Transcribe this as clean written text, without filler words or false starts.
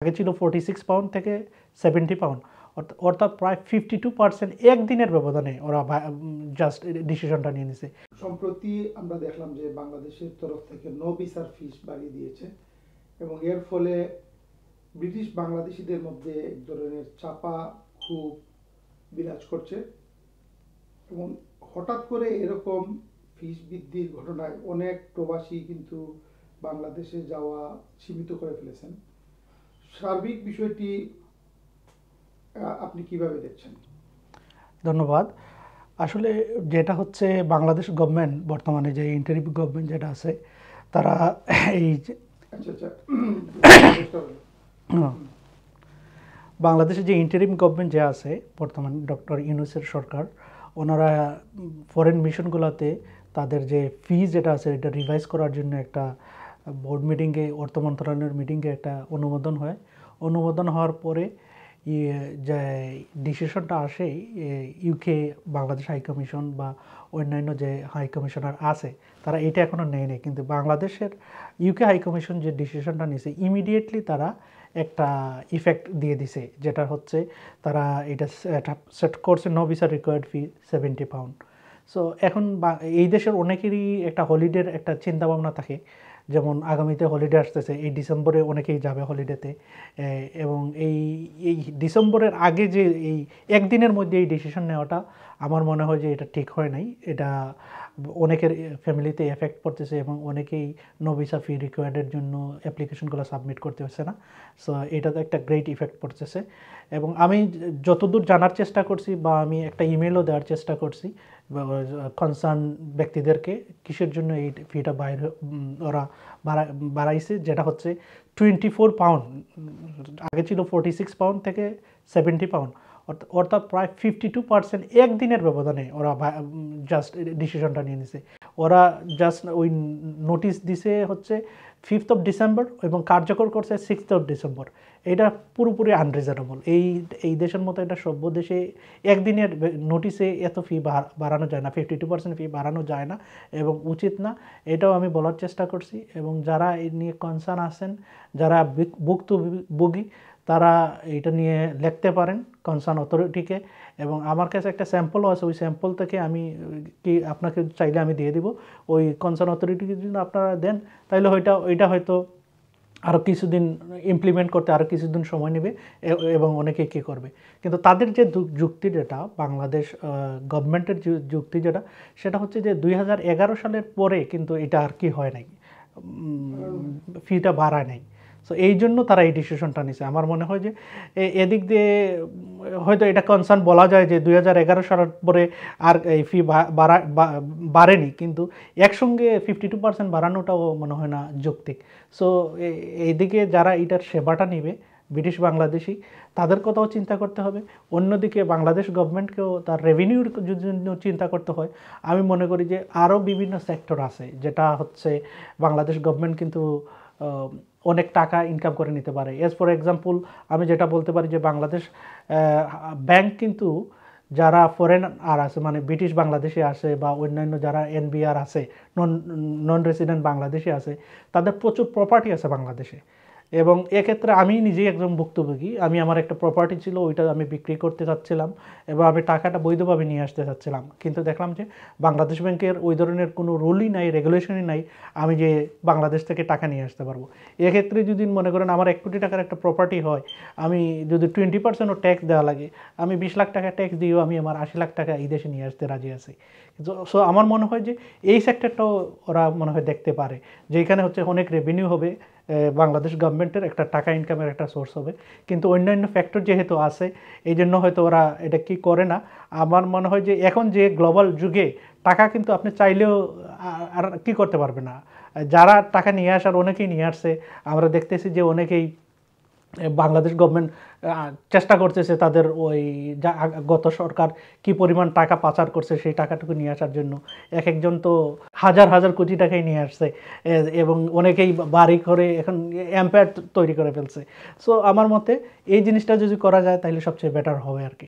আগে ছিল 46 পাউন্ড থেকে 70 পাউন্ড, অর্থাৎ প্রায় 52% একদিনের ব্যবধানে ওরা জাস্ট ডিসিশনটা নিয়ে নিছে। সম্প্রতি আমরা দেখলাম যে বাংলাদেশের তরফ থেকে নো ভিসার ফিস বাড়িয়ে দিয়েছে এবং এর ফলে ব্রিটিশ বাংলাদেশিদের মধ্যে এক ধরনের চাপা ক্ষোভ বিরাজ করছে এবং হঠাৎ করে এরকম ফিস বৃদ্ধির ঘটনায় অনেক প্রবাসী কিন্তু বাংলাদেশে যাওয়া সীমিত করে ফেলেছেন। সার্বিক বিষয়টি আপনি কিভাবে দেখছেন? ধন্যবাদ। আসলে যেটা হচ্ছে, বাংলাদেশ গভর্নমেন্ট বর্তমানে যে ইন্টারিম গভর্নমেন্ট যেটা আছে, তারা এই বাংলাদেশে যে ইন্টারিম গভর্নমেন্ট যে আছে বর্তমানে ডক্টর ইউনূসের সরকার, ওনারা ফরেন মিশনগুলোতে তাদের যে ফিজ যেটা আছে এটা রিভাইজ করার জন্য একটা বোর্ড মিটিংয়ে, অর্থ মন্ত্রণালয়ের মিটিংয়ে একটা অনুমোদন হয়। অনুমোদন হওয়ার পরে যে ডিসিশনটা আসে, ইউকে বাংলাদেশ হাই কমিশন বা অন্যান্য যে হাই কমিশনার আছে তারা এটা এখনও নেয়নি, কিন্তু বাংলাদেশের ইউকে হাই কমিশন যে ডিসিশনটা নিয়েছে ইমিডিয়েটলি তারা একটা ইফেক্ট দিয়ে দিছে, যেটা হচ্ছে তারা এটা সেট করছে নো ভিসা রিকোয়ার্ড ফি 70 পাউন্ড। সো এখন এই দেশের অনেকেরই একটা হলিডের একটা চিন্তাভাবনা থাকে, যেমন আগামীতে হলিডে আসতেছে, এই ডিসেম্বরে অনেকেই যাবে হলিডেতে, এবং এই এই ডিসেম্বরের আগে যে এই একদিনের মধ্যে এই ডিসিশন নেওয়াটা আমার মনে হয় যে এটা ঠিক হয় নাই। এটা অনেকের ফ্যামিলিতে এফেক্ট পড়তেছে এবং অনেকেই নো ভিসা ফি রিকোয়ার্ডের জন্য অ্যাপ্লিকেশনগুলো সাবমিট করতে হচ্ছে না। সো এটাতে একটা গ্রেট ইফেক্ট পড়তেছে। এবং আমি যতদূর জানার চেষ্টা করছি বা আমি একটা ইমেলও দেওয়ার চেষ্টা করছি কনসার্ন ব্যক্তিদেরকে, কিসের জন্য এই ফিটা ওরা বাড়াইছে, যেটা হচ্ছে 24 পাউন্ড, আগে ছিল 46 পাউন্ড থেকে 70 পাউন্ড, অর্থাৎ প্রায় 52% একদিনের ব্যবধানে ওরা জাস্ট ডিসিশনটা নিয়ে নিছে। ওরা জাস্ট ওই নোটিশ দিছে হচ্ছে 5th অফ ডিসেম্বর এবং কার্যকর করছে 6th অফ ডিসেম্বর। এটা পুরোপুরি আনরিজনেবল। এই দেশের মতো একটা সভ্য দেশে একদিনের নোটিশে এত ফি বাড়ানো যায় না, 52% ফি বাড়ানো যায় না এবং উচিত না, এটাও আমি বলার চেষ্টা করছি। এবং যারা এই নিয়ে কনসার্ন আছেন, যারা ভুক্তভোগী, তারা এটা নিয়ে লিখতে পারেন কনসার্ন অথরিটিকে। এবং আমার কাছে একটা স্যাম্পলও আছে, ওই স্যাম্পল থেকে আমি কি আপনাকে চাইলে আমি দিয়ে দিব। ওই কনসার্ন অথরিটিকে যদি আপনারা দেন তাহলে ওইটা হয়তো আরও কিছুদিন ইমপ্লিমেন্ট করতে আরও কিছুদিন সময় নেবে এবং অনেকে কী করবে। কিন্তু তাদের যে যুক্তি, যেটা বাংলাদেশ গভর্নমেন্টের যুক্তি যেটা, সেটা হচ্ছে যে 2011 সালের পরে কিন্তু এটা আর কি হয় নাই, ফিটা বাড়ায় নাই। সো এই জন্য তারা এই ডিসিশনটা নিছে। আমার মনে হয় যে এদিক দিয়ে হয়তো এটা কনসার্ন বলা যায় যে 2011 সালের পরে আর এই ফি বাড়েনি, কিন্তু একসঙ্গে 52% বাড়ানোটাও মনে হয় না যৌক্তিক। সো এইদিকে যারা এটার সেবাটা নেবে ব্রিটিশ বাংলাদেশি, তাদের কথাও চিন্তা করতে হবে। অন্যদিকে বাংলাদেশ গভর্নমেন্টকেও তার রেভিনিউর জন্য চিন্তা করতে হয়। আমি মনে করি যে আরও বিভিন্ন সেক্টর আছে যেটা হচ্ছে বাংলাদেশ গভর্নমেন্ট কিন্তু অনেক টাকা ইনকাম করে নিতে পারে। এজ ফর এক্সাম্পল আমি যেটা বলতে পারি যে বাংলাদেশ ব্যাংক কিন্তু যারা ফরেন আর আছে, মানে ব্রিটিশ বাংলাদেশে আসে বা অন্যান্য যারা এনবিআর আছে, নন রেসিডেন্ট বাংলাদেশে আছে, তাদের প্রচুর প্রপার্টি আছে বাংলাদেশে। এবং এক্ষেত্রে আমি নিজেই একজন ভুক্তভোগী। আমার একটা প্রপার্টি ছিল, ওইটা আমি বিক্রি করতে চাচ্ছিলাম এবং আমি টাকাটা বৈধভাবে নিয়ে আসতে চাচ্ছিলাম, কিন্তু দেখলাম যে বাংলাদেশ ব্যাংকের ওই ধরনের কোনো রুলই নাই, রেগুলেশনই নাই আমি যে বাংলাদেশ থেকে টাকা নিয়ে আসতে পারবো। এক্ষেত্রে যদি মনে করেন আমার 1 কোটি টাকার একটা প্রপার্টি হয়, আমি যদি 20%ও ট্যাক্স দেওয়া লাগে, আমি 20 লাখ টাকা ট্যাক্স দিয়েও আমি আমার 80 লাখ টাকা এই দেশে নিয়ে আসতে রাজি আছি। সো আমার মনে হয় যে এই সেক্টরটাও ওরা মনে হয় দেখতে পারে, যে এখানে হচ্ছে অনেক রেভিনিউ হবে, বাংলাদেশ গভর্নমেন্টের একটা টাকা ইনকামের একটা সোর্স হবে। কিন্তু অন্যান্য ফ্যাক্টর যেহেতু আছে, এই জন্য হয়তো ওরা এটা কি করে না। আমার মনে হয় যে এখন যে গ্লোবাল যুগে টাকা কিন্তু আপনি চাইলেও আর কি করতে পারবে না। যারা টাকা নিয়ে আসার অনেকেই নিয়ে আসছে, আমরা দেখতেছি যে অনেকেই বাংলাদেশ গভর্নমেন্ট চেষ্টা করতেছে তাদের ওই গত সরকার কি পরিমাণ টাকা পাচার করছে সেই টাকাটুকু নিয়ে আসার জন্য। একজন তো হাজার হাজার কোটি টাকাই নিয়ে আসছে এবং অনেকেই বাড়ি করে এখন এম্পায়ার তৈরি করে ফেলছে। সো আমার মতে এই জিনিসটা যদি করা যায় তাহলে সবচেয়ে বেটার হবে আর কি।